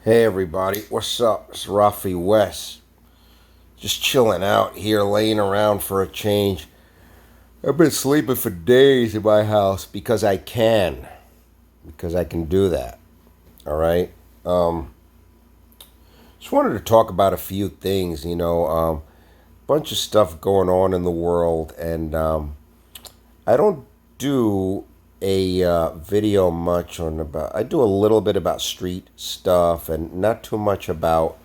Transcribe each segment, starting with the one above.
Hey everybody, what's up? It's Rafe West. Just chilling out here, laying around for a change. I've been sleeping for days in my house because I can. Because I can do that. Alright? Just wanted to talk about a few things, bunch of stuff going on in the world, and I don't do a video much on about. I do a little bit about street stuff and not too much about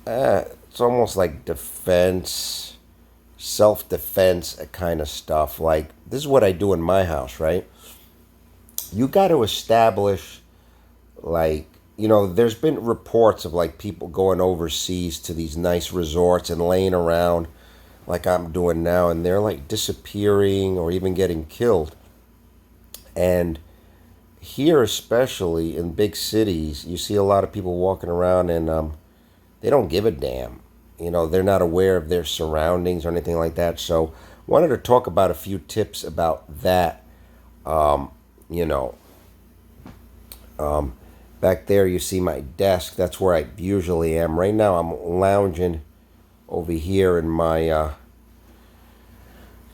it's almost like defense, self defense kind of stuff. Like, this is what I do in my house, right? You got to establish, like, there's been reports of like people going overseas to these nice resorts and laying around like I'm doing now, and they're like disappearing or even getting killed. And here, especially in big cities, you see a lot of people walking around and they don't give a damn. They're not aware of their surroundings or anything like that. So, wanted to talk about a few tips about that. Um, you know, Back there you see my desk. That's where I usually am. Right now I'm lounging over here in my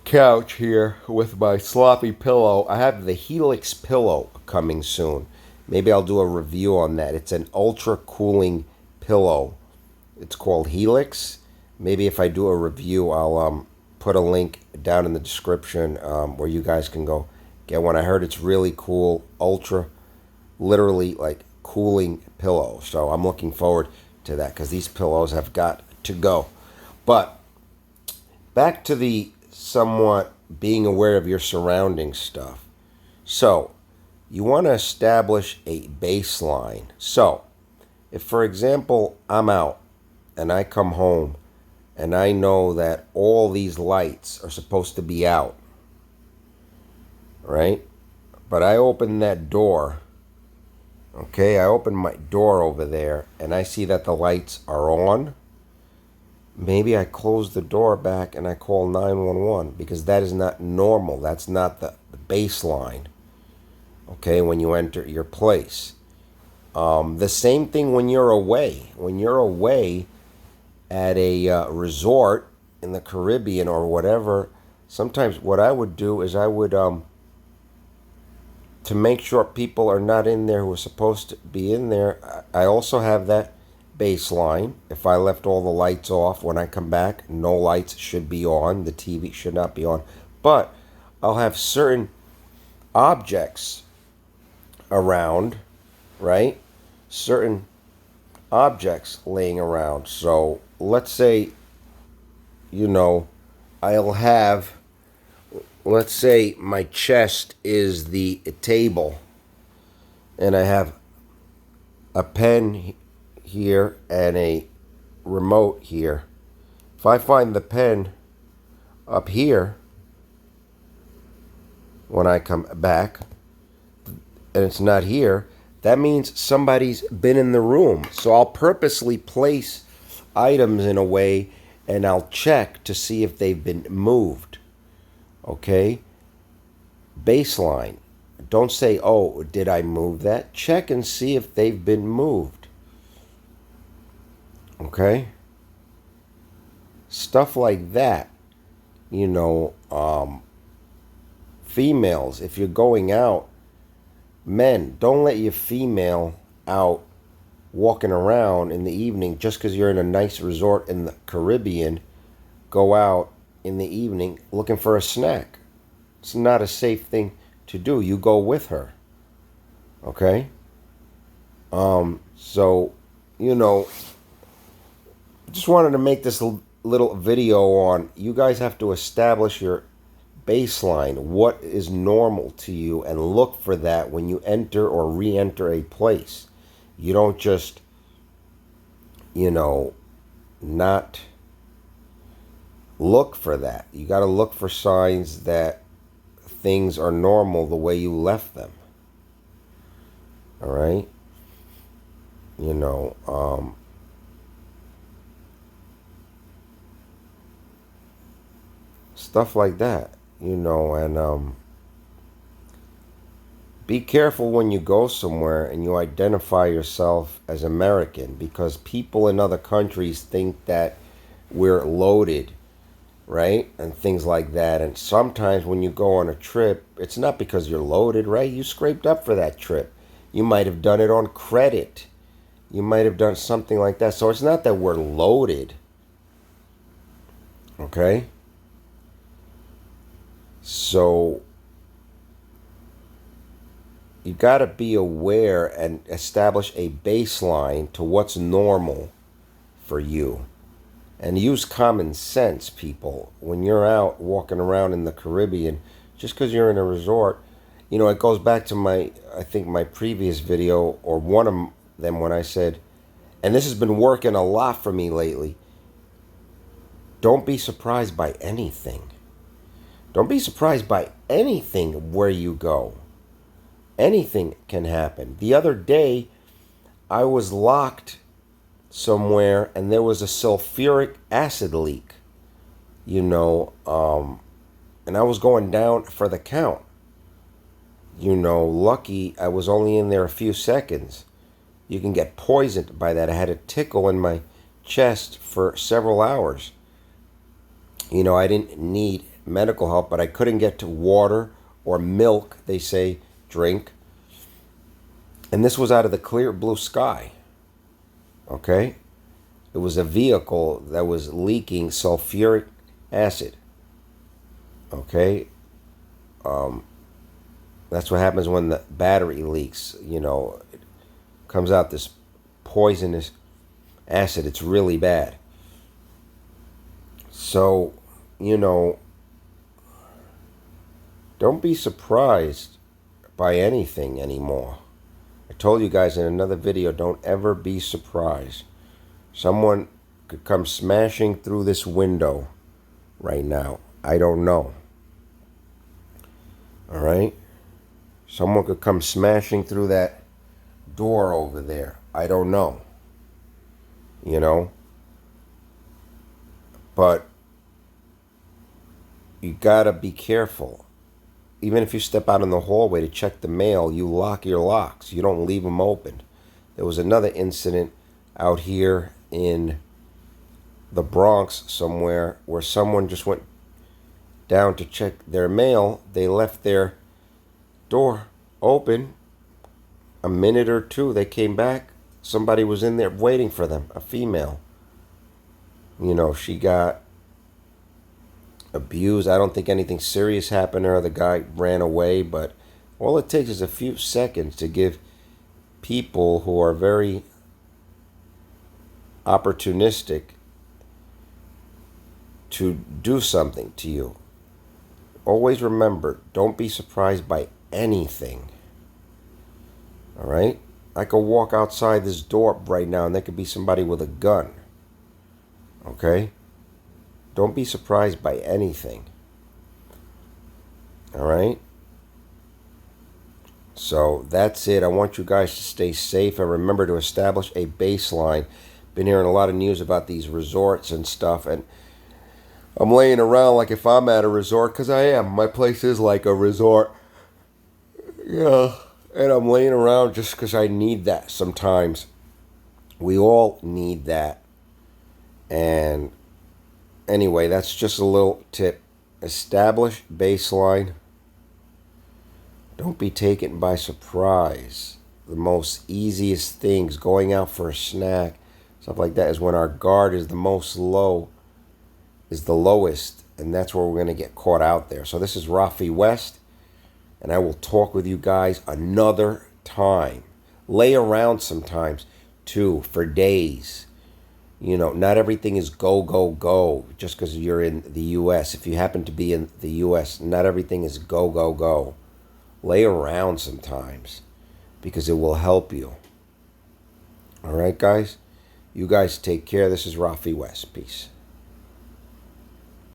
couch here with my sloppy pillow. I have the Helix pillow coming soon. Maybe I'll do a review on that. It's an ultra cooling pillow. It's called Helix. Maybe if I do a review, I'll put a link down in the description where you guys can go get one. I heard it's really cool, ultra, literally like cooling pillow. So I'm looking forward to that because these pillows have got to go. But back to the somewhat being aware of your surrounding stuff. So you want to establish a baseline. So if, for example, I'm out and I come home and I know that all these lights are supposed to be out, right? But I open that door, okay? I open my door over there and I see that the lights are on. Maybe I close the door back and I call 911 because that is not normal. That's not the baseline, okay, when you enter your place. The same thing when you're away. When you're away at a resort in the Caribbean or whatever, sometimes what I would do is I would, to make sure people are not in there who are supposed to be in there, I also have that baseline. If I left all the lights off when I come back, no lights should be on. The TV should not be on. But I'll have certain objects around, right? Certain objects laying around. So let's say, you know, I'll have, let's say my chest is the table, and I have a pen here and a remote here. If I find the pen up here when I come back and it's not here, that means somebody's been in the room. So I'll purposely place items in a way and I'll check to see if they've been moved. Okay? Baseline. Don't say, oh, did I move that? Check and see if they've been moved. Okay? Stuff like that. Females, if you're going out, men, don't let your female out walking around in the evening just because you're in a nice resort in the Caribbean. Go out in the evening looking for a snack. It's not a safe thing to do. You go with her. Okay? So, just wanted to make this little video on, you guys have to establish your baseline, what is normal to you, and look for that when you enter or re-enter a place. You don't just, not look for that. You got to look for signs that things are normal the way you left them. All right? Stuff like that, and Be careful when you go somewhere and you identify yourself as American, because people in other countries think that we're loaded, right? And things like that. And sometimes when you go on a trip, it's not because you're loaded, right? You scraped up for that trip. You might have done it on credit. You might have done something like that. So it's not that we're loaded. Okay? So you got to be aware and establish a baseline to what's normal for you. And use common sense, people. When you're out walking around in the Caribbean, just because you're in a resort, it goes back to I think my previous video, or one of them, when I said, and this has been working a lot for me lately, don't be surprised by anything. Don't be surprised by anything where you go. Anything can happen. The other day, I was locked somewhere and there was a sulfuric acid leak, and I was going down for the count. Lucky I was only in there a few seconds. You can get poisoned by that. I had a tickle in my chest for several hours. I didn't need medical help, but I couldn't get to water or milk, they say, drink. And this was out of the clear blue sky. Okay? It was a vehicle that was leaking sulfuric acid. Okay? That's what happens when the battery leaks. It comes out this poisonous acid. It's really bad. So, don't be surprised by anything anymore. I told you guys in another video, don't ever be surprised. Someone could come smashing through this window right now. I don't know. All right? Someone could come smashing through that door over there. I don't know. But you gotta be careful. Even if you step out in the hallway to check the mail, you lock your locks. You don't leave them open. There was another incident out here in the Bronx somewhere where someone just went down to check their mail. They left their door open. A minute or two, they came back. Somebody was in there waiting for them, a female. She got abused. I don't think anything serious happened to her. The guy ran away, but all it takes is a few seconds to give people who are very opportunistic to do something to you. Always remember, don't be surprised by anything. All right? I could walk outside this door right now and there could be somebody with a gun. Okay? Don't be surprised by anything. All right? So that's it. I want you guys to stay safe and remember to establish a baseline. Been hearing a lot of news about these resorts and stuff, and I'm laying around like if I'm at a resort, because I am. My place is like a resort. Yeah. And I'm laying around just because I need that sometimes. We all need that. And anyway, that's just a little tip. Establish baseline. Don't be taken by surprise. The most easiest things, going out for a snack, stuff like that, is when our guard is the lowest, and that's where we're going to get caught out there. So this is Rafe West, and I will talk with you guys another time. Lay around sometimes, too, for days. Not everything is go, go, go just because you're in the U.S. If you happen to be in the U.S., not everything is go, go, go. Lay around sometimes because it will help you. All right, guys? You guys take care. This is Rafe West. Peace.